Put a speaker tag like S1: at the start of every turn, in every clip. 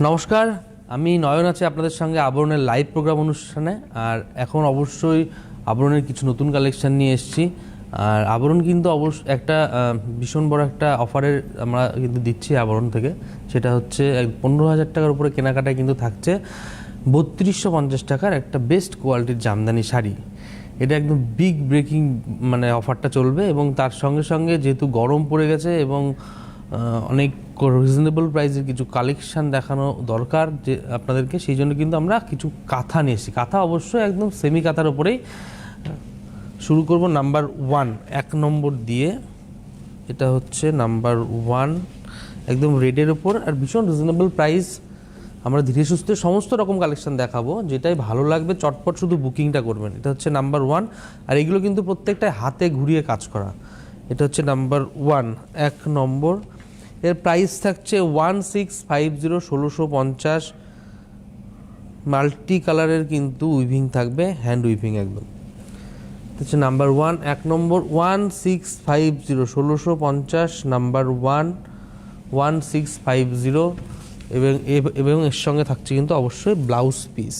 S1: নমস্কার, আমি নয়ন আছি আপনাদের সঙ্গে আবরণের লাইভ প্রোগ্রাম অনুষ্ঠানে। আর এখন অবশ্যই আবরণের কিছু নতুন কালেকশন নিয়ে এসেছি। আর আবরণ কিন্তু একটা ভীষণ বড় একটা অফারের আমরা কিন্তু দিচ্ছি আবরণ থেকে। সেটা হচ্ছে 15,000 টাকার উপরে কেনাকাটায় কিন্তু থাকছে 3250 টাকার একটা বেস্ট কোয়ালিটির জামদানি শাড়ি। এটা একদম বিগ ব্রেকিং অফারটা চলবে, এবং তার সঙ্গে সঙ্গে যেহেতু গরম পড়ে গেছে এবং অনেক রিজনেবল প্রাইসের কিছু কালেকশান দেখানো দরকার যে আপনাদেরকে, সেই জন্য কিন্তু আমরা কিছু কাঁথা নিয়ে এসেছি। কাঁথা অবশ্যই একদম সেমি কাঁথার উপরেই শুরু করব। নাম্বার 1 1 নম্বর দিয়ে, এটা হচ্ছে নাম্বার 1 একদম রেডের ওপর, আর ভীষণ রিজনেবল প্রাইস। আমরা ধীরে সুস্থে সমস্ত রকম কালেকশন দেখাবো, যেটাই ভালো লাগবে চটপট শুধু বুকিংটা করবেন। এটা হচ্ছে নাম্বার 1, আর এগুলো কিন্তু প্রত্যেকটাই হাতে ঘুরিয়ে কাজ করা। এটা হচ্ছে নাম্বার 1 1 নম্বর। এর প্রাইস থাকছে 1650, 1650। মাল্টি কালারের কিন্তু উইভিং থাকবে, হ্যান্ড উইভিং একদম। হচ্ছে নাম্বার 1 1 নম্বর 1650, 1650 নাম্বার 1 1650। এবং এর সঙ্গে থাকছে কিন্তু অবশ্যই ব্লাউজ পিস।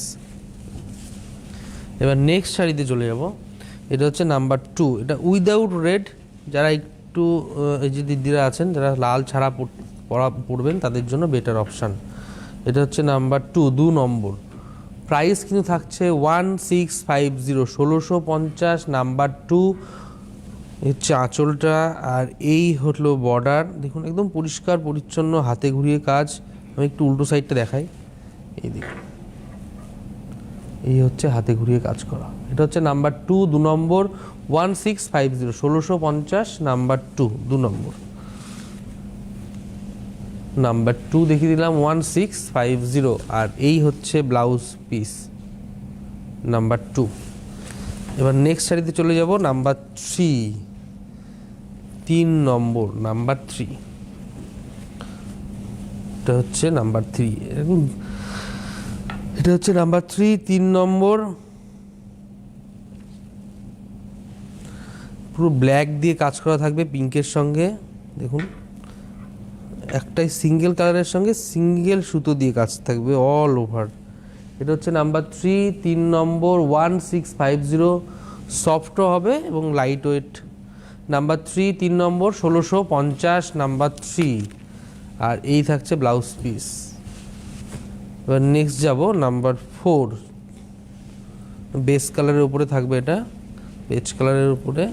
S1: এবার নেক্সট শাড়িতে চলে যাব। এটা হচ্ছে নাম্বার 2, এটা উইদাউট রেড। যারা একটু এই যে দিদিরা আছেন যারা লাল ছাড়া পরবেন, তাদের জন্য বেটার অপশান। এটা হচ্ছে নাম্বার 2 নম্বর। প্রাইস কিন্তু থাকছে 1650, 1650 নাম্বার 2। হচ্ছে আঁচলটা, আর এই হলো বর্ডার। দেখুন একদম পরিষ্কার পরিচ্ছন্ন হাতে ঘুরিয়ে কাজ। আমি একটু উল্টো সাইডটা দেখাই, এই দেখুন, এই হচ্ছে হাতে ঘুরিয়ে কাজ করা। এটা হচ্ছে নাম্বার 2 নম্বর 1650, 1650 নাম্বার 2 নম্বর। নাম্বার 2 দেখিয়ে দিলাম 1650, আর এই হচ্ছে ব্লাউজ পিস নাম্বার 2। এবার নেক্সট শাড়িতে চলে যাব। নাম্বার 3 নম্বর, নাম্বার 3। এটা হচ্ছে নাম্বার 3, এটা হচ্ছে নাম্বার 3 নম্বর। পুরো ব্ল্যাক দিয়ে কাজ করা থাকবে পিঙ্কের সঙ্গে। দেখুন একটাই সিঙ্গেল কালারের সঙ্গে সিঙ্গেল সুতো দিয়ে কাজ থাকবে অল ওভার। এটা হচ্ছে নাম্বার 3 নম্বর 1650। সফটও হবে এবং লাইট ওয়েট। নাম্বার 3 নম্বর 1650 নাম্বার 3, আর এই থাকছে ব্লাউজ পিস। এবার নেক্সট যাব নাম্বার 4। বেস কালারের উপরে থাকবে, এটা বেজ কালারের উপরে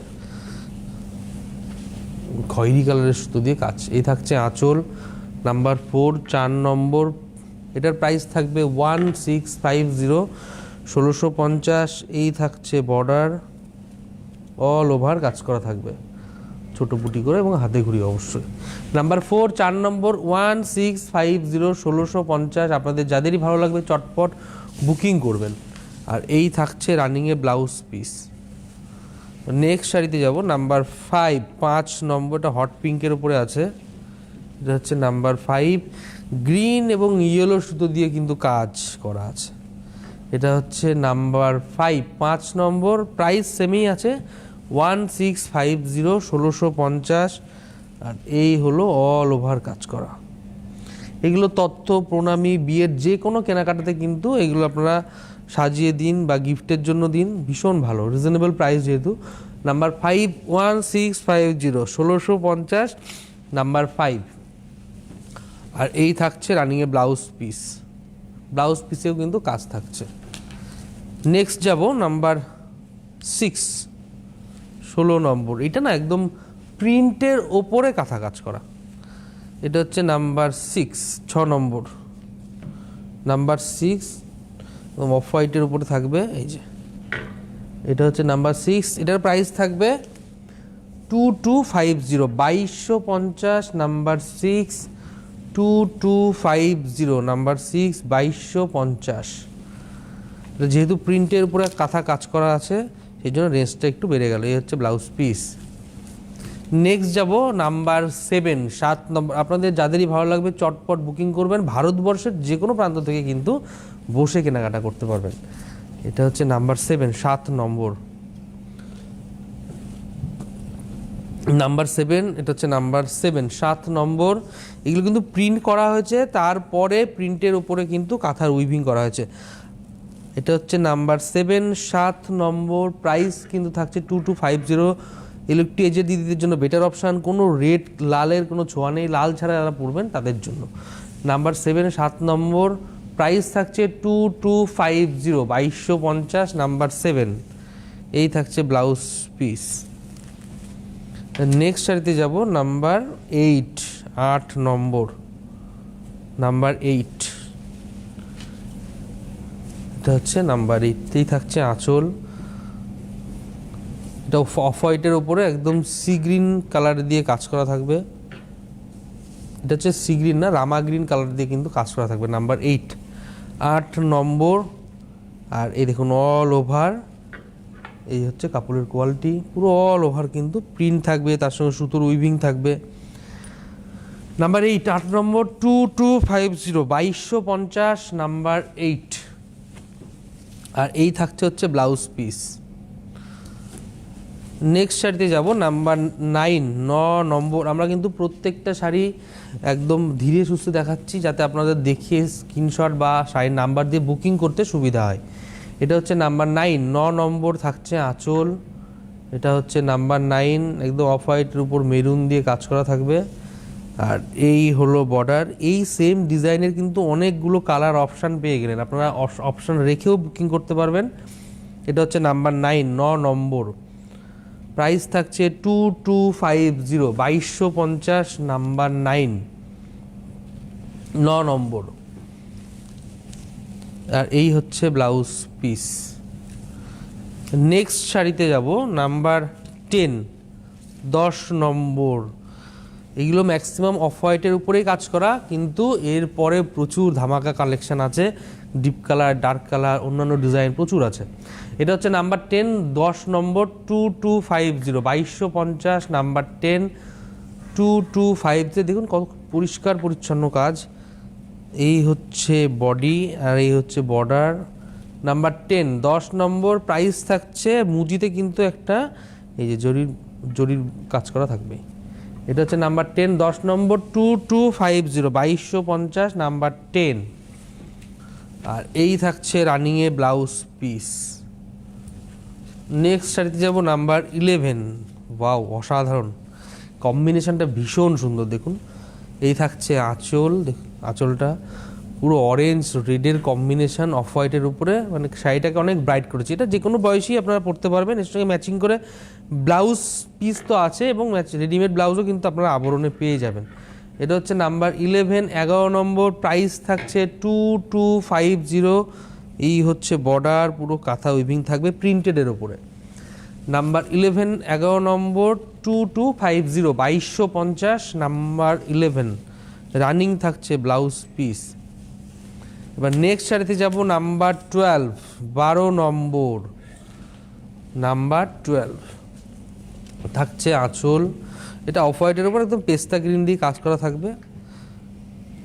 S1: খয়েরি কালারের সুতো দিয়ে কাজ। এই থাকছে আঁচল। নাম্বার 4 নম্বর। এটার প্রাইস থাকবে 1650, 1650। এই থাকছে বর্ডার, অল ওভার কাজ করা থাকবে ছোট পুটি করে এবং হাতে ঘুরি অবশ্যই। নাম্বার 4 নম্বর 1650, 1650। আপনাদের যাদেরই ভালো লাগবে চটপট বুকিং করবেন। আর এই থাকছে রানিংয়ে ব্লাউজ পিস। নেক্সট শাড়িতে যাব। নাম্বার 5 নম্বরটা হট পিঙ্কের উপরে আছে। এটা হচ্ছে নাম্বার 5, গ্রিন এবং ইয়েলো সুতো দিয়ে কিন্তু কাজ করা আছে। এটা হচ্ছে নাম্বার 5 নম্বর। প্রাইস সেমই আছে 1650, 1650। আর এই হলো অল ওভার কাজ করা। এগুলো তথ্য প্রণামী বিয়ের যে কোনো কেনাকাটাতে কিন্তু এগুলো আপনারা সাজিয়ে দিন বা গিফটের জন্য দিন, ভীষণ ভালো রিজনেবল প্রাইস যেহেতু। Number 5 1650, 1650 number 5। আর এই থাকছে রানিংয়ে ব্লাউজ পিস। ব্লাউজ পিসেও কিন্তু কাজ থাকছে। নেক্সট যাব নাম্বার 6, 16 নম্বর। এটা না একদম প্রিন্টের ওপরে কাঁথা কাজ করা। এটা হচ্ছে নাম্বার 6 নম্বর। নাম্বার 6 অফ হোয়াইটের উপরে থাকবে, এই যে এটা হচ্ছে নাম্বার 6। এটার প্রাইস থাকবে 2250, 2250 নাম্বার 6, 2250 নাম্বার 6, 2250। যেহেতু প্রিন্টের উপরে কাঁথা কাজ করা আছে সেই জন্য রেঞ্জটা একটু বেড়ে গেল। এই হচ্ছে ব্লাউজ পিস। নেক্সট যাব নাম্বার 7 নম্বর। আপনাদের যাদেরই ভালো লাগবে চটপট বুকিং করবেন। ভারতবর্ষের যে কোনো প্রান্ত থেকে কিন্তু বসে কেনাকাটা করতে পারবেন। এটা হচ্ছে নাম্বার 7 নম্বর। নাম্বার 7, এটা হচ্ছে নাম্বার 7, 7 নম্বর। এগুলো কিন্তু প্রিন্ট করা হয়েছে, তারপরে প্রিন্টের উপরে কিন্তু কাঁথার উইভিং করা হয়েছে। এটা হচ্ছে নাম্বার 7, 7 নম্বর। প্রাইস কিন্তু থাকছে 2250। এগুলো একটু এজেড দিদিদের জন্য বেটার অপশান, কোনো রেড লালের কোনো ছোঁয়া নেই, লাল ছাড়া যারা পরবেন তাদের জন্য। নাম্বার 7, 7 নম্বর। প্রাইস থাকছে 2250, 2250, নাম্বার 7। এই থাকছে ব্লাউজ পিস। নেক্সট শাড়িতে যাব, নাম্বার 8, 8 নম্বর। নাম্বার 8, এটা হচ্ছে নাম্বার 8। এই থাকছে আঁচল। এটা অফ হোয়াইটের উপরে একদম সি গ্রিন কালার দিয়ে কাজ করা থাকবে। এটা হচ্ছে সি গ্রিন না, রামা গ্রিন কালার দিয়ে কিন্তু কাজ করা থাকবে। নাম্বার 8, 8 নম্বর। আর এই দেখুন অল ওভার, এই হচ্ছে কাপড়ের কোয়ালিটি, পুরো অল ওভার কিন্তু প্রিন্ট থাকবে, তার সঙ্গে সুতোর উইভিং থাকবে। নাম্বার 8, 8 নম্বর, 2250, 2250, নাম্বার 8। আর এই থাকছে হচ্ছে ব্লাউজ পিস। নেক্সট শাড়িতে যাব, নাম্বার 9, 9 নম্বর। আমরা কিন্তু প্রত্যেকটা শাড়ি একদম ধীরে সুস্থে দেখাচ্ছি, যাতে আপনাদের দেখিয়ে স্ক্রিনশট বা শাড়ির নাম্বার দিয়ে বুকিং করতে সুবিধা হয়। এটা হচ্ছে নাম্বার 9, 9 নম্বর। থাকছে আঁচল। এটা হচ্ছে নাম্বার 9, একদম অফ হোয়াইটের উপর মেরুন দিয়ে কাজ করা থাকবে। আর এই হলো বর্ডার। এই সেম ডিজাইনের কিন্তু অনেকগুলো কালার অপশান পেয়ে গেলেন, আপনারা অপশান রেখেও বুকিং করতে পারবেন। এটা হচ্ছে নাম্বার 9, 9 নম্বর। প্রাইস থাকছে 2250, 2250, নাম্বার 9, 9 নম্বর। আর এই হচ্ছে ব্লাউজ পিস। নেক্সট শাড়িতে যাব, নাম্বার 10, 10 নম্বর। এগুলো ম্যাক্সিমাম অফ হোয়াইটের উপরেই কাজ করা, কিন্তু এরপরে প্রচুর ধামাকা কালেকশন আছে, ডিপ কালার, ডার্ক কালার, অন্যান্য ডিজাইন প্রচুর আছে। এটা হচ্ছে নাম্বার 10, 10 নম্বর, 2250, 2250, নাম্বার 10, 2250। দেখুন কত পরিষ্কার পরিচ্ছন্ন কাজ। এই হচ্ছে বডি আর এই হচ্ছে বর্ডার। নাম্বার 10, 10 নম্বর। প্রাইস থাকছে মুজিতে কিন্তু একটা এই যে জরির কাজ করা থাকবে। এটা হচ্ছে নাম্বার 10, 10 নম্বর, 2250, 2250, নাম্বার 10। আর এই থাকছে রানিংয়ে ব্লাউজ পিস। নেক্সট শাড়িতে যাব, নাম্বার 11। ওয়াও, অসাধারণ কম্বিনেশনটা, ভীষণ সুন্দর। দেখুন এই থাকছে আঁচল, আঁচলটা পুরো অরেঞ্জ রেডের কম্বিনেশন অফ হোয়াইটের উপরে, মানে শাড়িটাকে অনেক ব্রাইট করেছে। এটা যে কোনো বয়সী আপনারা পরতে পারবেন। এর সঙ্গে ম্যাচিং করে ব্লাউজ পিস তো আছে, এবং রেডিমেড ব্লাউজও কিন্তু আপনারা আবরণে পেয়ে যাবেন। এটা হচ্ছে নাম্বার 11, 11 নম্বর। প্রাইস থাকছে 2250। এই হচ্ছে বর্ডার, পুরো কাঁথা উইভিং থাকবে প্রিন্টেডের ওপরে। নাম্বার 11, 11 নম্বর, 2250, 2250, নাম্বার 11। রানিং থাকছে ব্লাউজ পিস। এবার নেক্সট শাড়িতে যাব, নাম্বার 12, 12 নম্বর। নাম্বার 12 থাকছে আঁচল। এটা অফ হোয়াইটের উপর একদম পেস্তা গ্রিন দিয়ে কাজ করা থাকবে।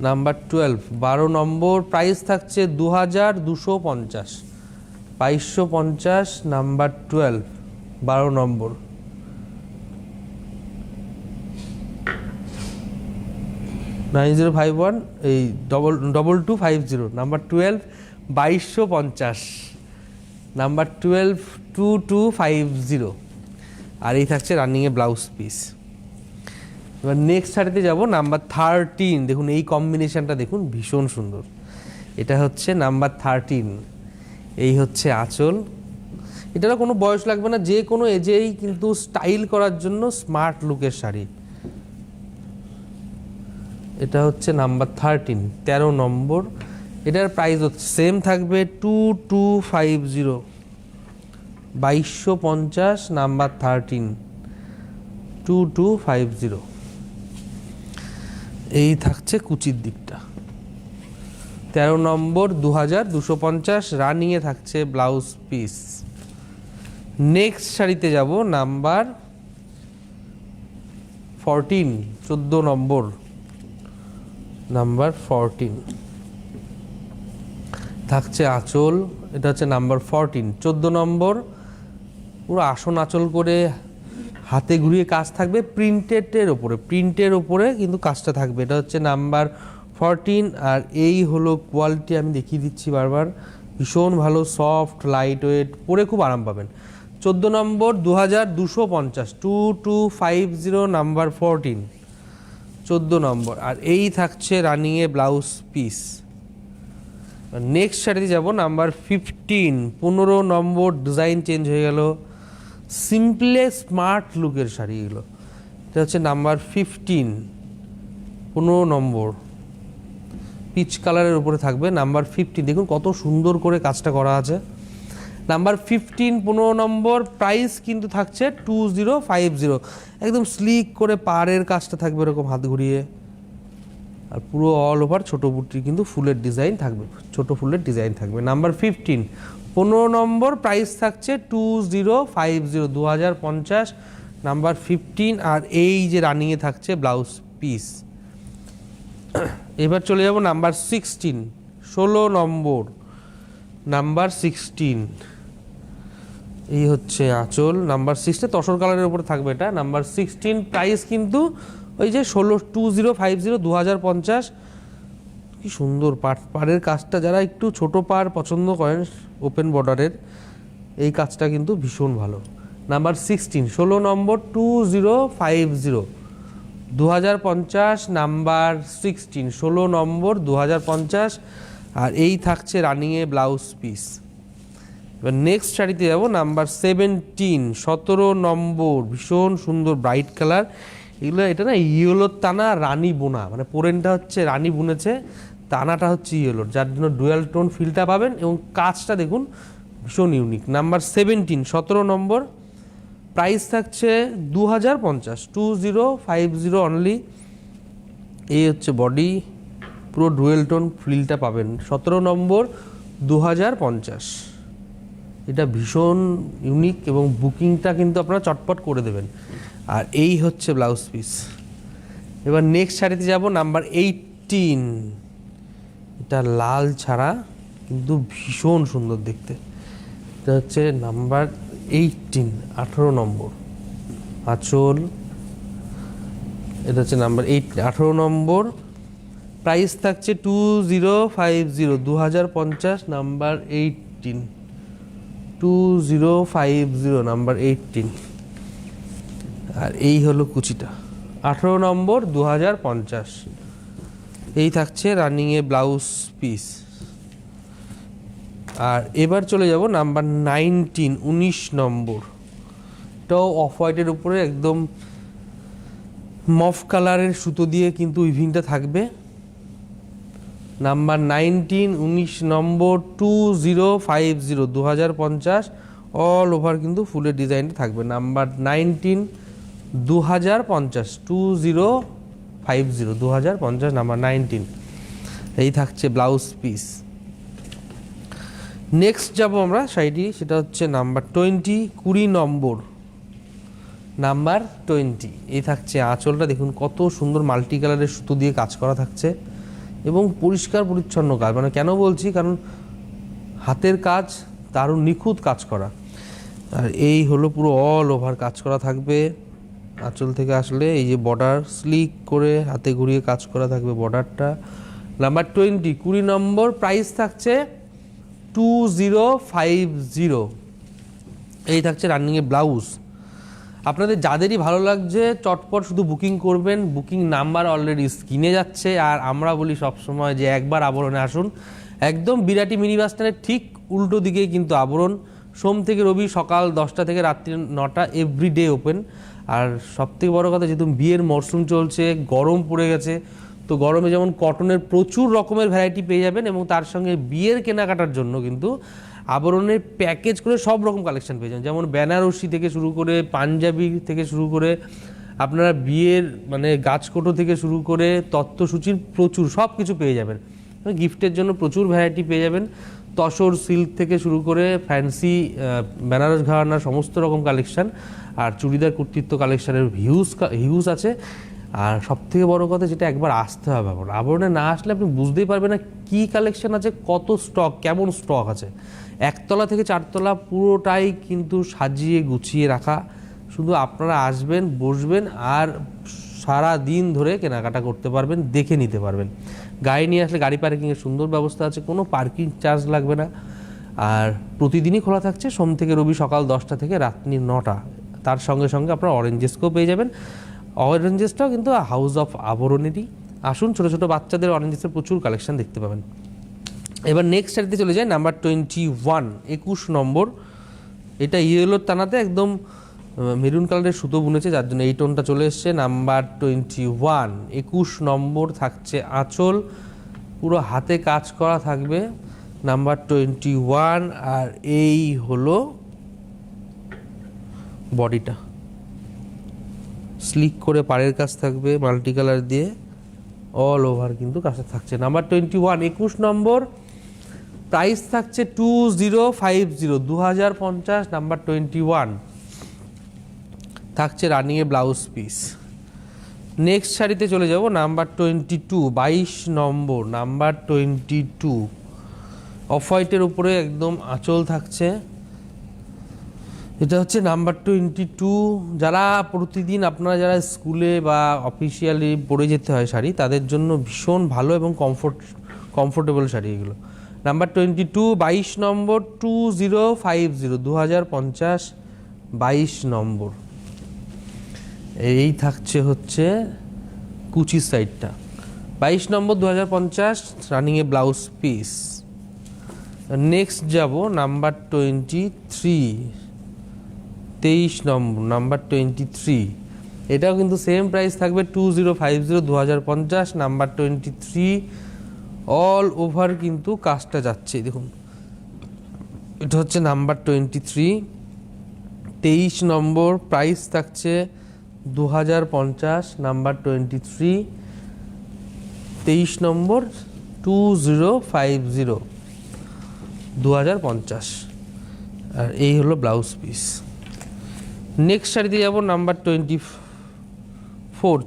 S1: নাম্বার 12, 12 নম্বর। প্রাইস থাকছে 2250, 2250, নাম্বার 12, 12 নম্বর। $9051 এই 2250, নাম্বার 12, 2250, নাম্বার 12, 2250। আর এই থাকছে রানিংয়ে ব্লাউজ পিস। এবার নেক্সট শাড়িতে যাব, নাম্বার 13। দেখুন এই কম্বিনেশনটা দেখুন, ভীষণ সুন্দর। এটা হচ্ছে নাম্বার 13। এই হচ্ছে আঁচল। এটারও কোনো বয়স লাগবে না, যে কোনো এজেই কিন্তু স্টাইল করার জন্য স্মার্ট লুকের শাড়ি। এটা হচ্ছে নাম্বার 13, 13 নম্বর। এটার প্রাইস হচ্ছে সেম থাকবে 2250, 2250, নাম্বার 13, 2250। এই থাকছে কুচির দিকটা। 13 নম্বর, 2250, রানিংয়ে থাকছে ব্লাউজ পিস। নেক্সট শাড়িতে যাব, নাম্বার 14, 14 নম্বর। নাম্বার 14 থাকছে আঁচল। এটা হচ্ছে নাম্বার 14, 14 নম্বর। পুরো আসন আঁচল করে হাতে ঘুরিয়ে কাজ থাকবে, প্রিন্টের ওপরে কিন্তু কাজটা থাকবে। এটা হচ্ছে নাম্বার 14। আর এই হলো কোয়ালিটি, আমি দেখিয়ে দিচ্ছি বারবার, ভীষণ ভালো, সফট, লাইট ওয়েট, পরে খুব আরাম পাবেন। 14 নম্বর 2250, 2250 নাম্বার 14, 14 নম্বর। আর এই থাকছে রানিংয়ে ব্লাউজ পিস। নেক্সট শাড়িতে যাব, নাম্বার 15, 15 নম্বর। ডিজাইন চেঞ্জ হয়ে গেল, সিম্পলে স্মার্ট লুকের শাড়ি এগুলো। এটা হচ্ছে নাম্বার 15, 15 নম্বর, পিচ কালারের উপরে থাকবে। নাম্বার 15, দেখুন কত সুন্দর করে কাজটা করা আছে। নাম্বার 15, 15 নম্বর। প্রাইস কিন্তু থাকছে 2050, একদম স্লিক করে পাড়ের কাজটা থাকবে এরকম হাত ঘুরিয়ে, আর পুরো অল ওভার ছোটো বুটির কিন্তু ফুলের ডিজাইন থাকবে, ছোটো ফুলের ডিজাইন থাকবে। নাম্বার 15, 15 নম্বর। প্রাইস থাকছে 2050, 2050 নাম্বার 15। আর এই যে রানিংয়ে থাকছে ব্লাউজ পিস। এবার চলে যাব নাম্বার 16, 16 নম্বর, নাম্বার 16। এই হচ্ছে আঁচল, নাম্বার 16 তসর কালারের উপরে থাকবে এটা। নাম্বার 16, প্রাইস কিন্তু ওই যে 2050, 2050। কি সুন্দর পাড়ের কাজটা, যারা একটু ছোট পাড় পছন্দ করেন ওপেন বর্ডারের, এই কাজটা কিন্তু ভীষণ ভালো। নাম্বার 16, 16 নম্বর, 2050, 2050 নাম্বার 16, 16 নম্বর, 2050। আর এই থাকছে রানিংয়ে ব্লাউজ পিস। এবার নেক্সট শাড়িতে যাবো, নাম্বার 17, 17 নম্বর, ভীষণ সুন্দর ব্রাইট কালার এগুলো। এটা না ইয়েলোর টানা রানী বোনা, মানে পোরেনটা হচ্ছে রানী বুনেছে, টানাটা হচ্ছে ইয়েলোর, যার জন্য ডুয়াল টোন ফিলটা পাবেন এবং কাজটা দেখুন ভীষণ ইউনিক। নাম্বার 17, 17 নম্বর। প্রাইস থাকছে 2050, 2050 অনলি। এই হচ্ছে বডি, পুরো ডুয়েল টোন ফিলটা পাবেন। 17 নম্বর, 2050। এটা ভীষণ ইউনিক এবং বুকিংটা কিন্তু আপনারা চটপট করে দেবেন। আর এই হচ্ছে ব্লাউজ পিস। এবার নেক্সট শাড়িতে যাব, নাম্বার 18। এটা লাল ছাড়া কিন্তু ভীষণ সুন্দর দেখতে। এটা হচ্ছে নাম্বার 18, 18 নম্বর আঁচল। এটা হচ্ছে নাম্বার 18 নম্বর। প্রাইস থাকছে 2050, 2050 নাম্বার 18, 2050 নাম্বার 18। আর এই হলো কুচিটা, 18 নম্বর, 2050। এই থাকছে রানিংয়ে ব্লাউজ পিস। আর এবার চলে যাব নাম্বার 19, 19 নম্বর। এটাও অফ হোয়াইটের উপরে একদম মফ কালারের সুতো দিয়ে কিন্তু উইভিংটা থাকবে। নাম্বার 19, 19 নম্বর, 2050, 2050 অল ওভার কিন্তু ফুলের ডিজাইনটা থাকবে। Number 19, 2050, 2050, 2050 number 19। এই থাকছে ব্লাউজ পিস। নেক্সট যাব আমরা শাড়িটি, সেটা হচ্ছে নাম্বার 20, 20 নম্বর, নাম্বার 20। এই থাকছে আঁচলটা, দেখুন কত সুন্দর মাল্টি কালারের সুতো দিয়ে কাজ করা থাকছে এবং পরিষ্কার পরিচ্ছন্ন কাজ। মানে কেন বলছি, কারণ হাতের কাজ দারুণ নিখুঁত কাজ করা। আর এই হলো পুরো অল ওভার কাজ করা থাকবে। আঁচল থেকে আসলে এই যে বর্ডার স্লিক করে হাতে ঘুরিয়ে কাজ করা থাকবে বর্ডারটা। নাম্বার 20, 20 নম্বর। প্রাইস থাকছে 2050। এই থাকছে রানিংয়ে ব্লাউজ। আপনাদের যাদেরই ভালো লাগছে চটপট শুধু বুকিং করবেন, বুকিং নাম্বার অলরেডি স্ক্রিনে যাচ্ছে। আর আমরা বলি সবসময় যে একবার আবরণে আসুন, একদম বিরাটি মিনি বাস স্ট্যান্ডের ঠিক উল্টো দিকেই কিন্তু আবরণ। সোম থেকে রবি সকাল 10টা থেকে রাত্রি 9টা, এভরিডে ওপেন। আর সবথেকে বড় কথা, যেহেতু বিয়ের মরশুম চলছে, গরম পড়ে গেছে, তো গরমে যেমন কটনের প্রচুর রকমের ভ্যারাইটি পেয়ে যাবেন এবং তার সঙ্গে বিয়ের কেনাকাটার জন্য কিন্তু আবরণের প্যাকেজ করে সব রকম কালেকশন পেয়ে যাবেন। যেমন বেনারসি থেকে শুরু করে, পাঞ্জাবি থেকে শুরু করে, আপনারা বিয়ের মানে গাছকোটো থেকে শুরু করে তত্ত্বসূচির প্রচুর সব কিছু পেয়ে যাবেন। গিফটের জন্য প্রচুর ভ্যারাইটি পেয়ে যাবেন। তসর সিল্ক থেকে শুরু করে ফ্যান্সি বেনারস ঘরানার সমস্ত রকম কালেকশান, আর চুড়িদার কর্তৃত্ব কালেকশানের হিউজ আছে। আর সবথেকে বড় কথা, যেটা একবার আসতে হবে আবরণে না আসলে আপনি বুঝতেই পারবেন না কী কালেকশান আছে, কত স্টক, কেমন স্টক আছে। একতলা থেকে চারতলা পুরোটাই কিন্তু সাজিয়ে গুছিয়ে রাখা, শুধু আপনারা আসবেন, বসবেন আর সারা দিন ধরে কেনাকাটা করতে পারবেন, দেখে নিতে পারবেন। গাড়ি নিয়ে আসলে গাড়ি পার্কিংয়ের সুন্দর ব্যবস্থা আছে, কোনো পার্কিং চার্জ লাগবে না। আর প্রতিদিনই খোলা থাকছে সোম থেকে রবি সকাল 10টা থেকে রাত্রি 9টা। তার সঙ্গে সঙ্গে আপনারা অরেঞ্জেসকেও পেয়ে যাবেন। অরেঞ্জেসটাও কিন্তু হাউস অফ আবরণেরই। আসুন, ছোটো ছোটো বাচ্চাদের অরেঞ্জেসের প্রচুর কালেকশন দেখতে পাবেন। এবার নেক্সট শাড়িতে চলে যায় নাম্বার 21, 21 নম্বর। এটা ইয়েলোর টানাতে একদম মেরুন কালারের সুতো বুনেছে, যার জন্য এই টোনটা চলে এসছে। নাম্বার 21, 21 নম্বর থাকছে আঁচল, পুরো হাতে কাজ করা থাকবে। নাম্বার 21, আর এই হলো বডিটা, স্লিক করে পাড়ের কাজ থাকবে মাল্টি কালার দিয়ে, অল ওভার কিন্তু কাজটা থাকছে। নাম্বার 21, 21 নম্বর, প্রাইস থাকছে 2050, 2050। নাম্বার 21 থাকছে রানিংয়ে ব্লাউজ পিস। নেক্সট শাড়িতে চলে যাব নাম্বার 22, 22 নম্বর। নাম্বার 22 অফ হোয়াইটের উপরে একদম আঁচল থাকছে। এটা হচ্ছে নাম্বার 22। যারা প্রতিদিন আপনারা যারা স্কুলে বা অফিসিয়ালি পরে যেতে হয় শাড়ি, তাদের জন্য ভীষণ ভালো এবং কমফোর্টেবল শাড়ি এগুলো। নাম্বার 22, 22 নম্বর, 2050, 2050, 22 নম্বর। এই থাকছে হচ্ছে কুচি সাইডটা, 22 নম্বর, 2050, রানিংয়ে ব্লাউজ পিস। নেক্সট যাব নাম্বার 23, 23 নম্বর। নাম্বার 23, এটাও কিন্তু সেম প্রাইস থাকবে 2050, 2050। নাম্বার 23 অল ওভার কিন্তু কাজটা যাচ্ছে, দেখুন এটা হচ্ছে নাম্বার 23, 23 নম্বর। প্রাইস থাকছে 2050। নাম্বার 23, 23 নম্বর, 2050, 2050। আর এই হলো ব্লাউজ পিস। নেক্সট শাড়িতে যাব নাম্বার 24,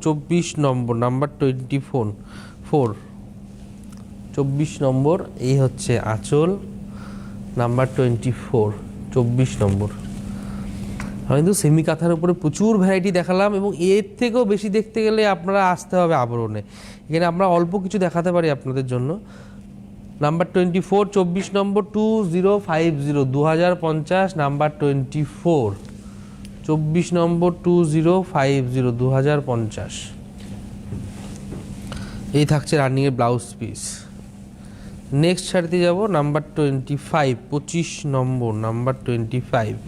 S1: 24 নম্বর। নাম্বার 24, 24 নম্বর। এই হচ্ছে আঁচল। নাম্বার 24, 24 নম্বর। আমি কিন্তু সেমি কাঁথার উপরে প্রচুর ভ্যারাইটি দেখালাম, এবং এর থেকেও বেশি দেখতে গেলে আপনারা আসতে হবে আবরণে। এখানে আমরা অল্প কিছু দেখাতে পারি আপনাদের জন্য। নাম্বার 24, 24 নম্বর, 2050, 2050। নাম্বার 24, 24 নম্বর, 2050, 2050। এই থাকছে রানিংয়ের ব্লাউজ পিস। নেক্সট শাড়িতে যাব নাম্বার 25, 25 নম্বর। নাম্বার 25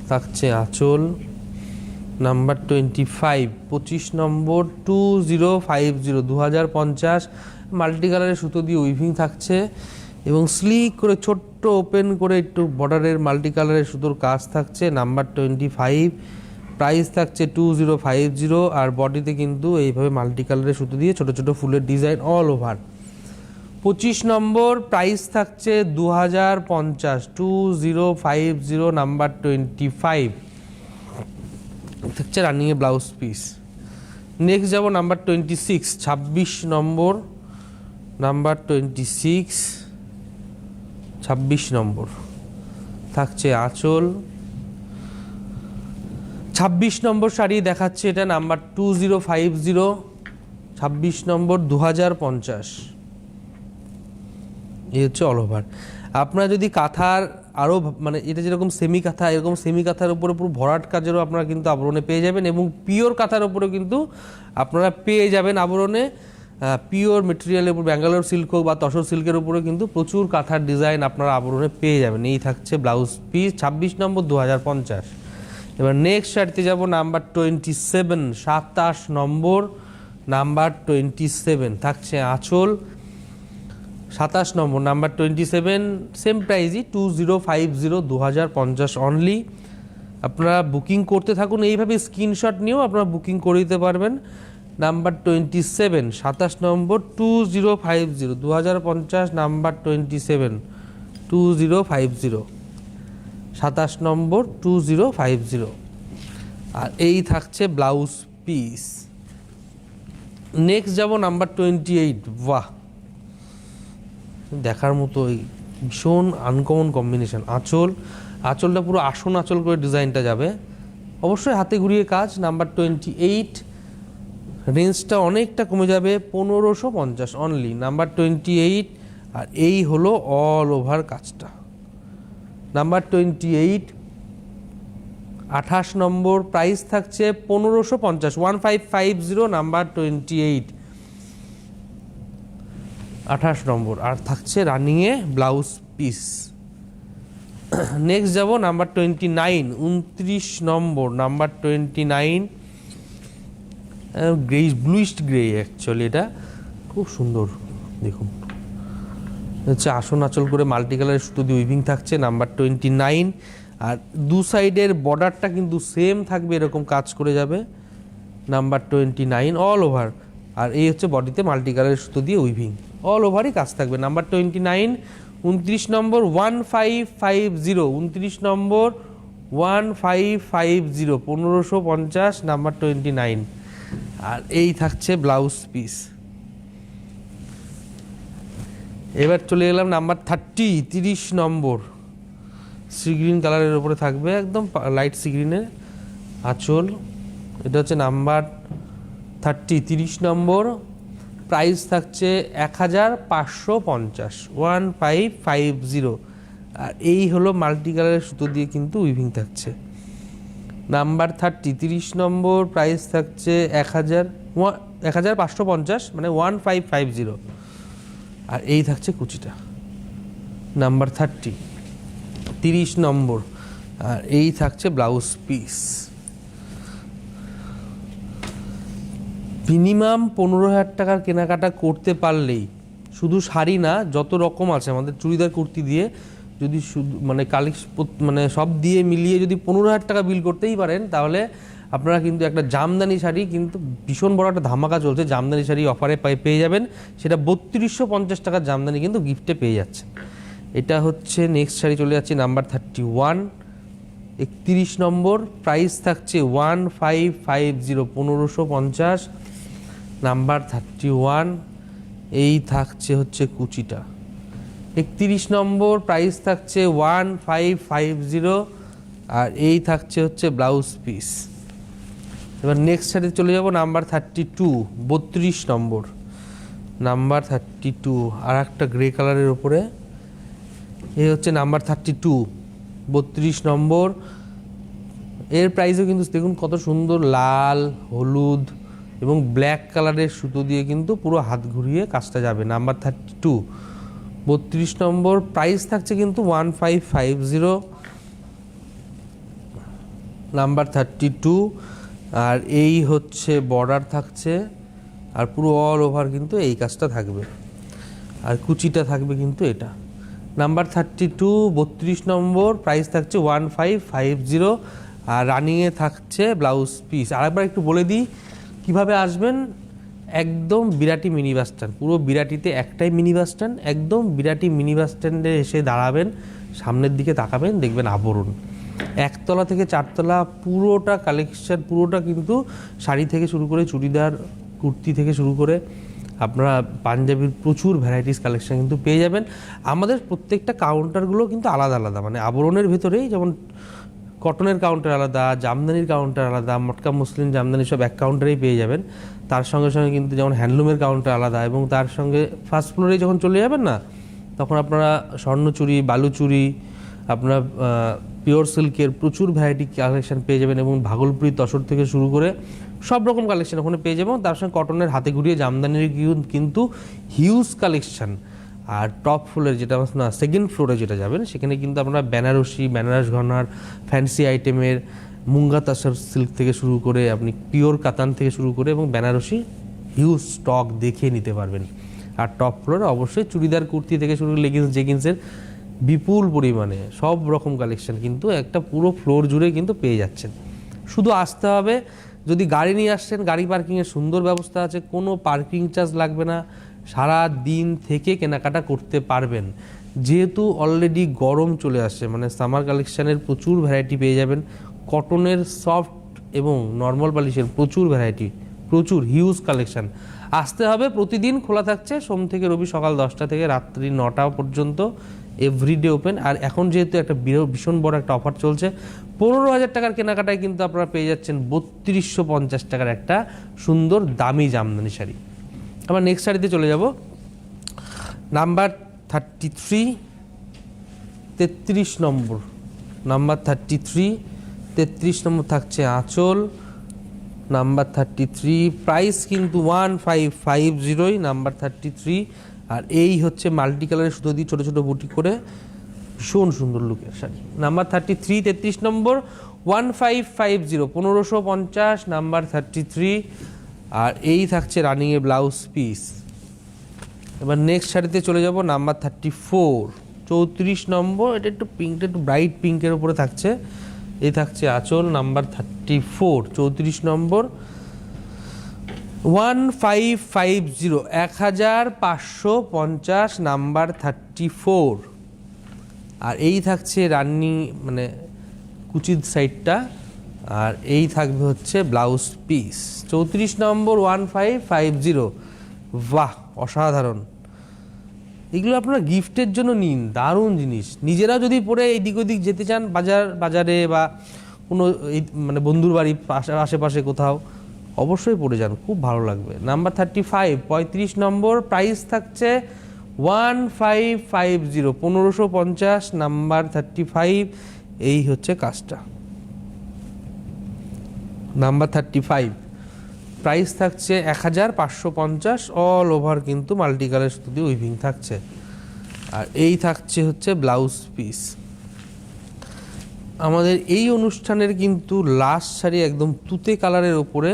S1: থাকছে আঁচল। নাম্বার 25, 25 নম্বর, 2050, 2050। মাল্টি কালারের সুতো দিয়ে উইভিং থাকছে, এবং স্লিক করে ছোট্ট ওপেন করে একটু বর্ডারের মাল্টি কালারের সুতোর কাজ থাকছে। নাম্বার 25, প্রাইস থাকছে 2050, আর বডিতে কিন্তু এইভাবে মাল্টি কালারের সুতো দিয়ে ছোট ছোট ফুলের ডিজাইন অল ওভার। 25 নম্বর, প্রাইস থাকছে 2050, 2050। নাম্বার 25 থাকছে রানিংয়ে ব্লাউজ পিস। নেক্সট যাব নাম্বার 26, 26 নম্বর। নাম্বার 26, 26 নম্বর থাকছে আঁচল। 26 নম্বর শাড়ি দেখাচ্ছে, এটা নাম্বার 2050, 26 নম্বর, 2050। এই হচ্ছে অল ওভার। আপনারা যদি কাঁথার আরও মানে এটা যেরকম সেমি কাঁথা, এরকম সেমি কাঁথার উপরে পুরো ভরাট কাজেরও আপনারা কিন্তু আবরণে পেয়ে যাবেন, এবং পিওর কাঁথার উপরেও কিন্তু আপনারা পেয়ে যাবেন আবরণে। পিওর মেটেরিয়ালের উপর ব্যাঙ্গালোর সিল্ক হোক বা তসর সিল্কের উপরে কিন্তু প্রচুর কাঁথার ডিজাইন আপনারা আবরণে পেয়ে যাবেন। এই থাকছে ব্লাউজ পিস, 26 নম্বর, 2050। এবার নেক্সট শাড়িতে যাব নাম্বার 27, 27 নম্বর। নাম্বার 27 থাকছে আঁচল। 27 নম্বর, নাম্বার 27, সেম প্রাইসই 2050, 2050 অনলি। আপনারা বুকিং করতে থাকুন, এইভাবে স্ক্রিনশট নিয়েও আপনারা বুকিং করে দিতে পারবেন। নাম্বার 27, 27 নম্বর, 2050, 2050। নাম্বার 27, 2050, 27 নম্বর, 2050। আর এই থাকছে ব্লাউজ পিস। নেক্সট যাব নাম্বার 28। বাহ, দেখার মতো ভীষণ আনকমন কম্বিনেশন। আঁচলটা পুরো আসন আঁচল করে ডিজাইনটা যাবে। অবশ্যই হাতে ঘুরিয়ে কাজ। নাম্বার 28, রেঞ্জটা অনেকটা কমে যাবে, 1550 অনলি, নাম্বার 28। আর এই হলো অল ওভার কাজটা। নাম্বার 28, 28 নম্বর, প্রাইস থাকছে 1550, 1550, নাম্বার 28, 28 নম্বর। আর থাকছে রানিংয়ে ব্লাউজ পিস। নেক্সট যাব number 29, 29 number, number 29, grey, bluish grey actually, এটা খুব সুন্দর দেখুন, হচ্ছে আসন আঁচল করে মাল্টি কালারের সুতো দিয়ে উইভিং থাকছে, নাম্বার 29। আর দু সাইডের বর্ডারটা কিন্তু সেম থাকবে, এরকম কাজ করে যাবে, নাম্বার 29 অল ওভার। আর এই হচ্ছে বডিতে মাল্টি কালারের সুতো দিয়ে উইভিং, অল ওভারই কাজ থাকবে। নাম্বার 29, 29 নম্বর, 1550, 29 নম্বর, 1550, 1550, নাম্বার 29। আর এই থাকছে ব্লাউজ পিস। এবার চলে গেলাম নাম্বার 30, 30 নম্বর, সি গ্রিন কালারের উপরে থাকবে, একদম লাইট সি গ্রিনের আঁচল। এটা হচ্ছে নাম্বার 30, 30 নম্বর, প্রাইস থাকছে 1550, 1550। আর এই হলো মাল্টি কালারের সুতো দিয়ে কিন্তু উইভিং থাকছে। নাম্বার 30, 30 নম্বর, প্রাইস থাকছে 1550, মানে 1550। আর এই থাকছে কুচিটা, নাম্বার 30, 30 নম্বর। আর এই থাকছে ব্লাউজ পিস। মিনিমাম 15,000 টাকার কেনাকাটা করতে পারলেই, শুধু শাড়ি না, যত রকম আছে আমাদের চুড়িদার কুর্তি দিয়ে, যদি শুধু মানে মানে সব দিয়ে মিলিয়ে যদি 15,000 টাকা বিল করতেই পারেন, তাহলে আপনারা কিন্তু একটা জামদানি শাড়ি, কিন্তু ভীষণ বড় একটা ধামাকা চলছে, জামদানি শাড়ি অফারে পেয়ে যাবেন। সেটা 3250 টাকার জামদানি কিন্তু গিফটে পেয়ে যাচ্ছে। এটা হচ্ছে নেক্সট শাড়ি। চলে যাচ্ছে নাম্বার 31, 31 নম্বর, প্রাইস থাকছে 1550, 1550, নাম্বার 31। এই থাকছে হচ্ছে কুচিটা, 31 নম্বর, প্রাইস থাকছে 1550। আর এই থাকছে হচ্ছে ব্লাউজ পিস। এবার নেক্সট শাড়ি চলে যাব নাম্বার 32, 32 নম্বর, নাম্বার 32, আর একটা গ্রে কালারের উপরে। এই হচ্ছে নাম্বার 32, 32 নম্বর। এর প্রাইসও কিন্তু দেখুন কত সুন্দর, লাল, হলুদ এবং ব্ল্যাক কালারের সুতো দিয়ে কিন্তু পুরো হাত ঘুরিয়ে কাজটা যাবে। নাম্বার 32, 32 নম্বর, প্রাইস থাকছে কিন্তু 1550, নাম্বার 32। আর এই হচ্ছে বর্ডার থাকছে, আর পুরো অল ওভার কিন্তু এই কাজটা থাকবে। আর কুচিটা থাকবে কিন্তু এটা। নাম্বার 32, 32 নম্বর, প্রাইস থাকছে 1550। আর রানিংয়ে থাকছে ব্লাউজ পিস। আরেকবার একটু বলে দিই কীভাবে আসবেন। একদম বিরাটি মিনি বাস স্ট্যান্ড, পুরো বিরাটিতে একটাই মিনি বাস স্ট্যান্ড, একদম বিরাটি মিনি বাস স্ট্যান্ডে এসে দাঁড়াবেন, সামনের দিকে তাকাবেন, দেখবেন আবরণ, একতলা থেকে চারতলা পুরোটা কালেকশন, পুরোটা কিন্তু শাড়ি থেকে শুরু করে চুড়িদার কুর্তি থেকে শুরু করে আপনারা পাঞ্জাবির প্রচুর ভ্যারাইটিস কালেকশন কিন্তু পেয়ে যাবেন। আমাদের প্রত্যেকটা কাউন্টারগুলো কিন্তু আলাদা আলাদা, মানে আবরণের ভেতরেই যেমন কটনের কাউন্টার আলাদা, জামদানির কাউন্টার আলাদা, মটকা মুসলিম জামদানি সব এক কাউন্টারেই পেয়ে যাবেন। তার সঙ্গে সঙ্গে কিন্তু যেমন হ্যান্ডলুমের কাউন্টার আলাদা, এবং তার সঙ্গে ফার্স্ট ফ্লোরে যখন চলে যাবেন না, তখন আপনারা স্বর্ণচুরি, বালুচুরি, আপনারা পিওর সিল্কের প্রচুর ভ্যারাইটি কালেকশন পেয়ে যাবেন, এবং ভাগলপুরি তসর থেকে শুরু করে সব রকম কালেকশন ওখানে পেয়ে যাবেন। তার সঙ্গে কটনের হাতে ঘুরিয়ে জামদানির কিন্তু হিউজ কালেকশন। আর টপ ফ্লোরে যেটা না, সেকেন্ড ফ্লোরে যেটা যাবেন, সেখানে কিন্তু আপনারা বেনারসি, বেনারস ঘনার, ফ্যান্সি আইটেমের, মুঙ্গা তাসর সিল্ক থেকে শুরু করে আপনি পিওর কাতান থেকে শুরু করে এবং বেনারসি হিউজ স্টক দেখে নিতে পারবেন। আর টপ ফ্লোরে অবশ্যই চুড়িদার কুর্তি থেকে শুরু করে লেগিংস, জেগিংসের বিপুল পরিমাণে সব রকম কালেকশন কিন্তু একটা পুরো ফ্লোর জুড়ে কিন্তু পেয়ে যাচ্ছেন। শুধু আসতে হবে। যদি গাড়ি নিয়ে আসছেন, গাড়ি পার্কিংয়ের সুন্দর ব্যবস্থা আছে, কোনো পার্কিং চার্জ লাগবে না, সারা দিন থেকে কেনাকাটা করতে পারবেন। যেহেতু অলরেডি গরম চলে আসছে, মানে সামার কালেকশানের প্রচুর ভ্যারাইটি পেয়ে যাবেন, কটনের সফট এবং নর্মাল বালিশের প্রচুর ভ্যারাইটি, প্রচুর হিউজ কালেকশান। আসতে হবে। প্রতিদিন খোলা থাকছে, সোম থেকে রবি সকাল 10টা থেকে রাত্রি 9টা পর্যন্ত, এভরিডে ওপেন। আর এখন যেহেতু একটা ভীষণ বড় একটা অফার চলছে, 15,000 টাকার কেনাকাটায় কিন্তু আপনারা পেয়ে যাচ্ছেন 3250 টাকার একটা সুন্দর দামি জামদানি শাড়ি। আমরা নেক্সট শাড়িতে চলে যাব, নাম্বার 33, 33 নম্বর, নাম্বার 33, 33 নম্বর থাকছে আঁচল, নাম্বার 33, প্রাইস কিন্তু 1550 নাম্বার 33। আর এই হচ্ছে মাল্টি কালারের সুতো দিয়ে ছোটো ছোটো বুটি করে ভীষণ সুন্দর লুকের শাড়ি। নাম্বার 33, 33 নম্বর, 1550, 1550 নাম্বার 33। আর এই থাকছে রানিংয়ের ব্লাউজ পিস। এবার নেক্সট শাড়িতে চলে যাব, নাম্বার 34, 34 নম্বর, এটা একটু পিঙ্কটা একটু ব্রাইট পিঙ্কের উপরে থাকছে। এই থাকছে আঁচল, নাম্বার 34, 34 নম্বর, 1550, 1550 নাম্বার 34। আর এই থাকছে রানি মানে কুচির সাইডটা, আর এই থাকবে হচ্ছে ব্লাউজ পিস। 34 নম্বর, 1550। বাহ, অসাধারণ। এগুলো আপনারা গিফটের জন্য নিন, দারুণ জিনিস। নিজেরা যদি পরে এদিক ওদিক যেতে চান, বাজারে বা কোনো এই মানে বন্ধুর বাড়ি আশেপাশে কোথাও, অবশ্যই পরে যান, খুব ভালো লাগবে। নাম্বার 35, 35 নম্বর, প্রাইস থাকছে 1550, 1550 নাম্বার 35। এই হচ্ছে কাজটা, নাম্বার 35, প্রাইস থাকছে 1550, অল ওভার কিন্তু মাল্টি কালার সুতো দিয়ে উইভিং থাকছে। আর এই থাকছে হচ্ছে ব্লাউজ পিস। আমাদের এই অনুষ্ঠানের কিন্তু লাস্ট শাড়ি একদম তুতে কালারের ওপরে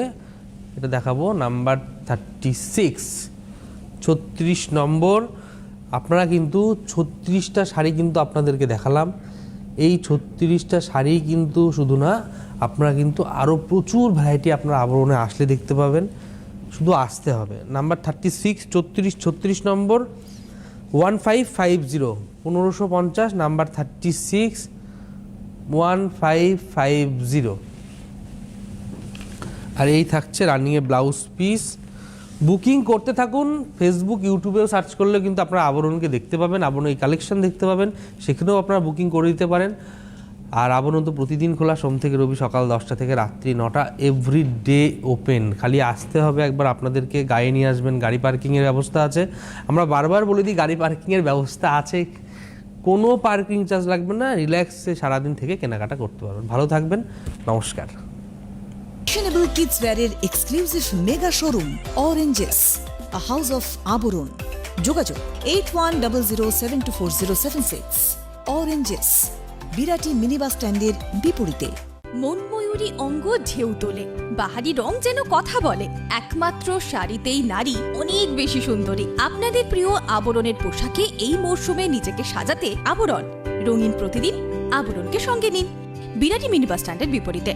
S1: এটা দেখাবো, নাম্বার 36, 36 নম্বর। আপনারা কিন্তু 36টা শাড়ি কিন্তু আপনাদেরকে দেখালাম। এই 36টা শাড়ি কিন্তু শুধু না, আপনারা কিন্তু আরও প্রচুর ভ্যারাইটি আপনারা আবরণে আসলে দেখতে পাবেন, শুধু আসতে হবে। নাম্বার 36, 36 নম্বর, 1550, 1550 নাম্বার 36, 1550। আর এই থাকছে রানিংয়ে ব্লাউজ পিস। বুকিং করতে থাকুন, ফেসবুক ইউটিউবেও সার্চ করলে কিন্তু আপনারা আবরণকে দেখতে পাবেন, আবরণ এই কালেকশন দেখতে পাবেন, সেখানেও আপনারা বুকিং করে দিতে পারেন। আর আবরণ তো প্রতিদিন খোলা, সোম থেকে রবি সকাল 10টা থেকে রাত্রি 9টা, এভরি ডে ওপেন। খালি আসতে হবে একবার, আপনাদেরকে গাড়ি নিয়ে আসবেন, গাড়ি পার্কিংয়ের ব্যবস্থা আছে। আমরা বারবার বলে দিই গাড়ি পার্কিংয়ের ব্যবস্থা আছে, কোনো পার্কিং চার্জ লাগবে না, রিল্যাক্সে সারাদিন থেকে কেনাকাটা করতে পারবেন। ভালো থাকবেন, নমস্কার।
S2: ফ্যাশনেবল কিডস ওয়্যারের exclusive mega showroom Oranges, a house of Abaran. যোগাযোগ 8100724076। অরেঞ্জেস, বিরাটি মিনি বাস স্ট্যান্ডের বিপরীতে।
S3: মনময়ূরী অঙ্গ ঢেউ তোলে, বাহারি রং যেন কথা বলে। একমাত্র শাড়িতেই নারী অনেক বেশি সুন্দরী। আপনাদের প্রিয় আবরণের পোশাকে এই মরশুমে নিজেকে সাজাতে আবরণ। রঙিন প্রতিদিন আবরণকে সঙ্গে নিন, বিরাটি মিনি বাস স্ট্যান্ডের বিপরীতে।